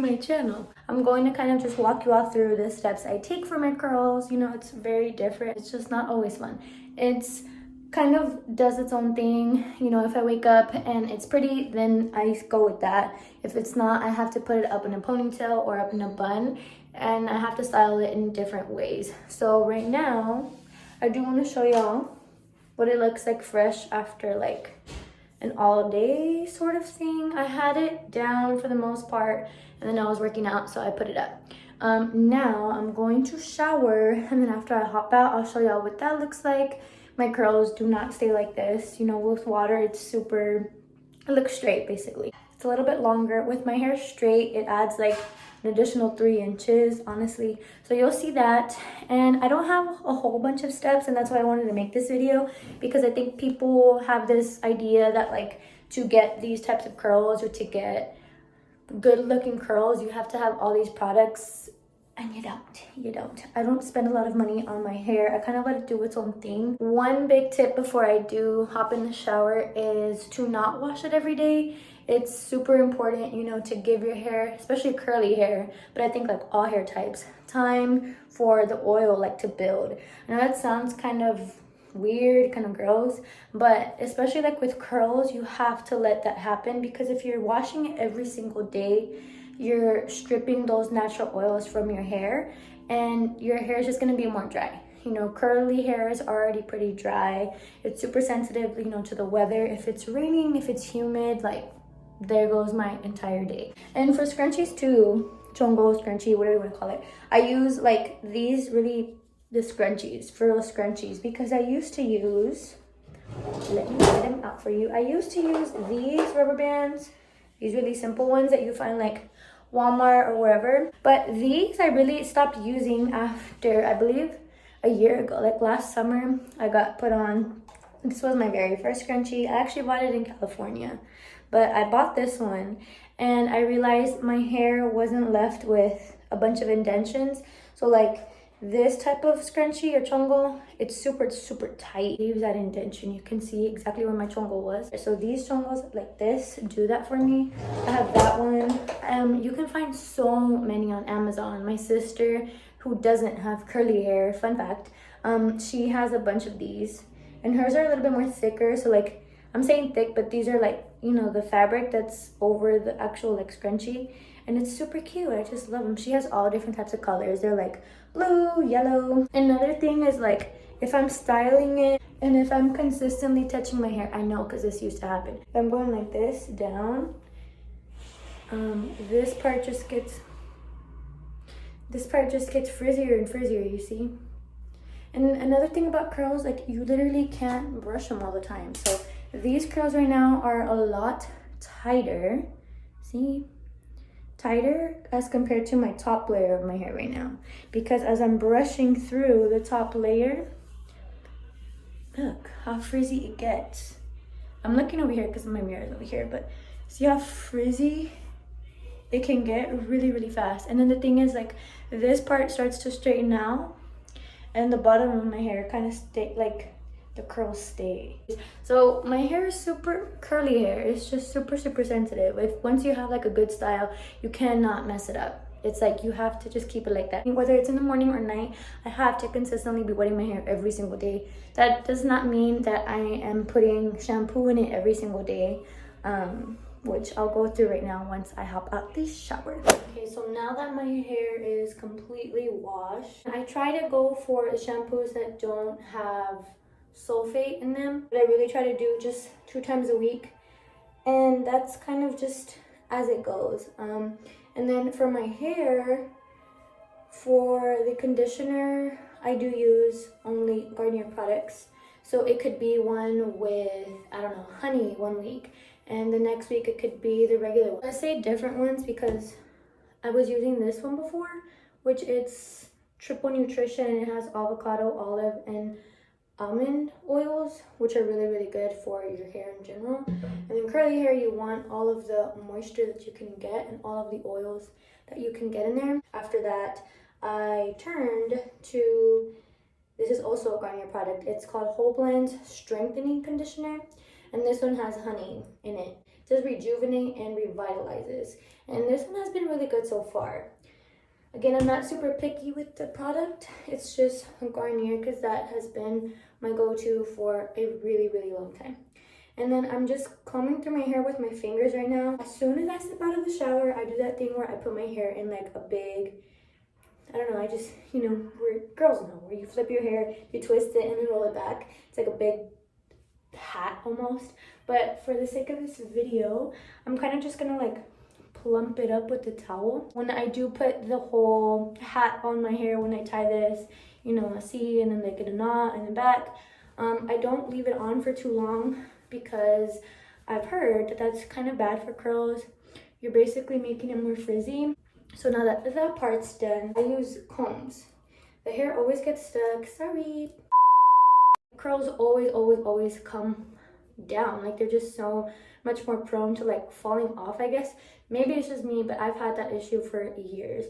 my channel. I'm going to kind of just walk you all through the steps I take for my curls. You know, it's very different. It's just not always fun. It's kind of does its own thing. You know, if I wake up and it's pretty, then I go with that. If it's not, I have to put it up in a ponytail or up in a bun, and I have to style it in different ways. So right now, I do want to show y'all what it looks like fresh after like an all day sort of thing. I had it down for the most part, and then I was working out, so I put it up. Now I'm going to shower, and then after I hop out, I'll show y'all what that looks like. My curls do not stay like this. You know, with water, it looks straight basically. It's a little bit longer. With my hair straight, it adds like an additional 3 inches, honestly. So you'll see that. And I don't have a whole bunch of steps, and that's why I wanted to make this video, because I think people have this idea that like to get these types of curls or to get good looking curls, you have to have all these products. And you don't. I don't spend a lot of money on my hair. I kind of let it do its own thing. One big tip before I do hop in the shower is to not wash it every day. It's super important, you know, to give your hair, especially curly hair, but I think like all hair types, time for the oil like to build. I know that sounds kind of weird, kind of gross, but especially like with curls, you have to let that happen, because if you're washing it every single day, you're stripping those natural oils from your hair, and your hair is just going to be more dry. You know, curly hair is already pretty dry. It's super sensitive, you know, to the weather. If it's raining, if it's humid, like there goes my entire day. And for scrunchies too, chongo, scrunchie, whatever you want to call it, I use like these the scrunchies, furl scrunchies, because I used to use, let me get them out for you. I used to use these rubber bands, these really simple ones that you find like Walmart or wherever. But these I really stopped using after, I believe, a year ago. Like last summer, I got put on, this was my very first scrunchie. I actually bought it in California, but I bought this one, and I realized my hair wasn't left with a bunch of indentions. So like this type of scrunchie or chongo, it's super tight. Leaves that indention. You can see exactly where my chongo was. So these chongos like this do that for me. I have that one. You can find so many on Amazon. My sister, who doesn't have curly hair, fun fact, she has a bunch of these, and hers are a little bit more thicker. So like, I'm saying thick, but these are like, you know, the fabric that's over the actual like scrunchie, and it's super cute. I just love them. She has all different types of colors. They're like blue, yellow. Another thing is like, if I'm styling it and if I'm consistently touching my hair, I know because this used to happen. If I'm going like this down, this part just gets frizzier and frizzier, you see? And another thing about curls, like you literally can't brush them all the time. So these curls right now are a lot tighter. See? Tighter as compared to my top layer of my hair right now, because as I'm brushing through the top layer, look how frizzy it gets. I'm looking over here because my mirror is over here, but see how frizzy it can get really fast. And then the thing is, like, this part starts to straighten out, and the bottom of my hair kind of stay like the curls stay. So my hair is super curly hair. It's just super sensitive. If once you have like a good style, you cannot mess it up. It's like you have to just keep it like that. Whether it's in the morning or night, I have to consistently be wetting my hair every single day. That does not mean that I am putting shampoo in it every single day, which I'll go through right now once I hop out the shower. Okay, so now that my hair is completely washed, I try to go for shampoos that don't have sulfate in them, but I really try to do just 2 times a week, and that's kind of just as it goes. And then for my hair, for the conditioner, I do use only Garnier products. So it could be one with, I don't know, honey 1 week, and the next week it could be the regular one. I say different ones because I was using this one before, which it's triple nutrition, and it has avocado, olive, and almond oils, which are really good for your hair in general. And then curly hair, you want all of the moisture that you can get and all of the oils that you can get in there. After that, I turned to, this is also a Garnier product. It's called Whole Blend Strengthening Conditioner, and this one has honey in it. just rejuvenate and revitalizes. And this one has been really good so far. Again, I'm not super picky with the product. It's just Garnier because that has been my go-to for a really, really long time. And then I'm just combing through my hair with my fingers right now. As soon as I step out of the shower, I do that thing where I put my hair in like a big, I don't know, I just, you know, where girls know, where you flip your hair, you twist it and then roll it back. It's like a big hat almost. But for the sake of this video, I'm kind of just gonna like plump it up with the towel. When I do put the whole hat on my hair, when I tie this, you know, see, and then they get a knot in the back, I don't leave it on for too long because I've heard that that's kind of bad for curls. You're basically making it more frizzy. So now that that part's done, I use combs. The hair always gets stuck, sorry. Curls always come down. Like they're just so much more prone to like falling off, I guess. Maybe it's just me, but I've had that issue for years.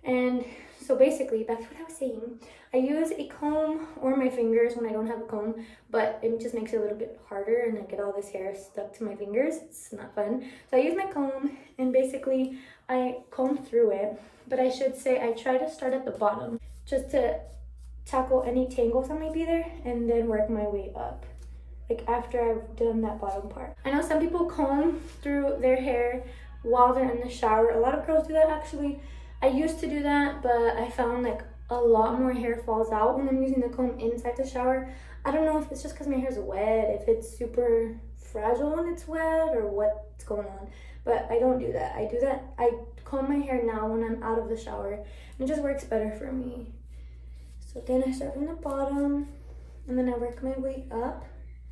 And so basically, back to what I was saying, I use a comb or my fingers when I don't have a comb, but it just makes it a little bit harder and I get all this hair stuck to my fingers. It's not fun. So I use my comb and basically I comb through it, but I should say I try to start at the bottom just to tackle any tangles that might be there and then work my way up, like after I've done that bottom part. I know some people comb through their hair while they're in the shower. A lot of girls do that actually. I used to do that, but I found like a lot more hair falls out when I'm using the comb inside the shower. I don't know if it's just because my hair's wet, if it's super fragile when it's wet or what's going on, but I don't do that. I comb my hair now when I'm out of the shower and it just works better for me. So then I start from the bottom and then I work my way up.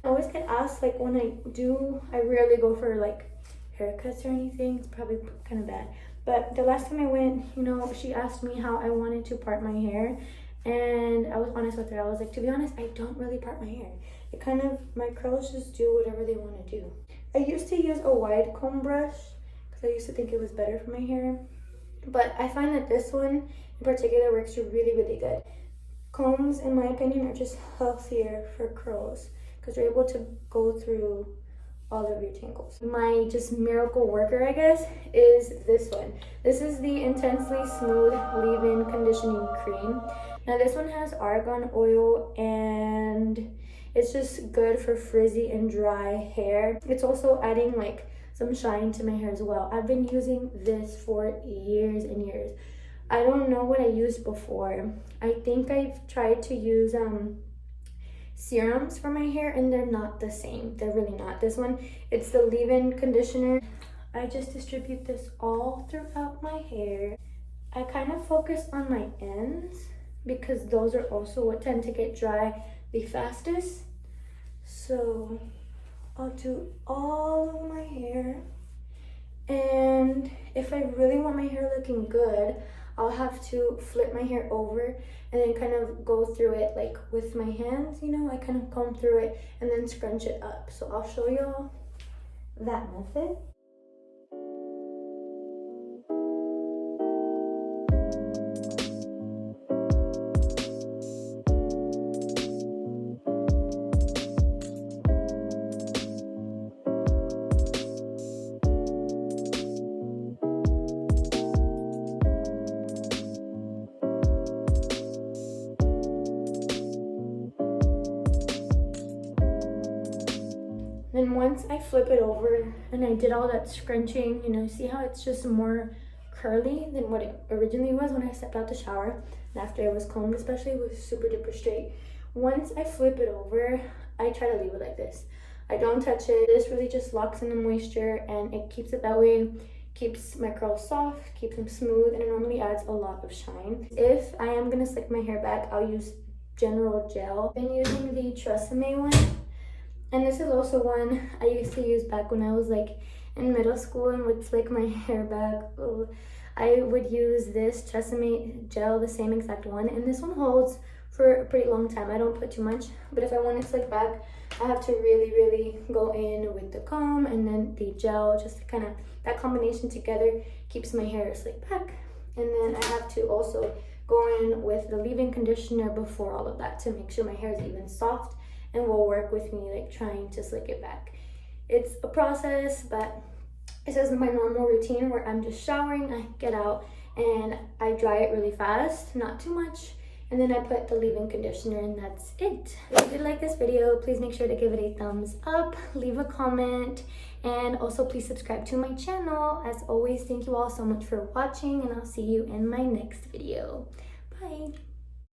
I always get asked, like when I rarely go for like haircuts or anything. It's probably kind of bad. But the last time I went, you know, she asked me how I wanted to part my hair. And I was honest with her. I was like, to be honest, I don't really part my hair. It kind of, my curls just do whatever they want to do. I used to use a wide comb brush because I used to think it was better for my hair. But I find that this one in particular works really, really good. Combs, in my opinion, are just healthier for curls because you're able to go through all of your tangles. My just miracle worker, I guess, is this one. This is the Intensely Smooth Leave-In Conditioning Cream. Now this one has argan oil and it's just good for frizzy and dry hair. It's also adding like some shine to my hair as well. I've been using this for years and years. I don't know what I used before. I think I've tried to use serums for my hair and they're not the same. They're really not. This one, it's the leave-in conditioner. I just distribute this all throughout my hair. I kind of focus on my ends because those are also what tend to get dry the fastest. So I'll do all of my hair, and if I really want my hair looking good, I'll have to flip my hair over and then kind of go through it like with my hands, you know, I kind of comb through it and then scrunch it up. So I'll show y'all that method. Then once I flip it over and I did all that scrunching, you know, see how it's just more curly than what it originally was when I stepped out the shower. And after it was combed especially, it was super duper straight. Once I flip it over, I try to leave it like this. I don't touch it. This really just locks in the moisture and it keeps it that way. Keeps my curls soft, keeps them smooth, and it normally adds a lot of shine. If I am gonna slick my hair back, I'll use General Gel. I've been using the Tresemme one. And this is also one I used to use back when I was like in middle school and would flick my hair back. Ooh. I would use this Tresemme gel, the same exact one, and this one holds for a pretty long time. I don't put too much, but if I want it slicked back, I have to really go in with the comb and then the gel. Just kind of that combination together keeps my hair slicked back. And then I have to also go in with the leave-in conditioner before all of that to make sure my hair is even soft and will work with me like trying to slick it back. it's a process, but this is my normal routine where I'm just showering, I get out and I dry it really fast, not too much, and then I put the leave-in conditioner and that's it. If you did like this video, please make sure to give it a thumbs up, leave a comment, and also please subscribe to my channel. As always, thank you all so much for watching, and I'll see you in my next video. Bye.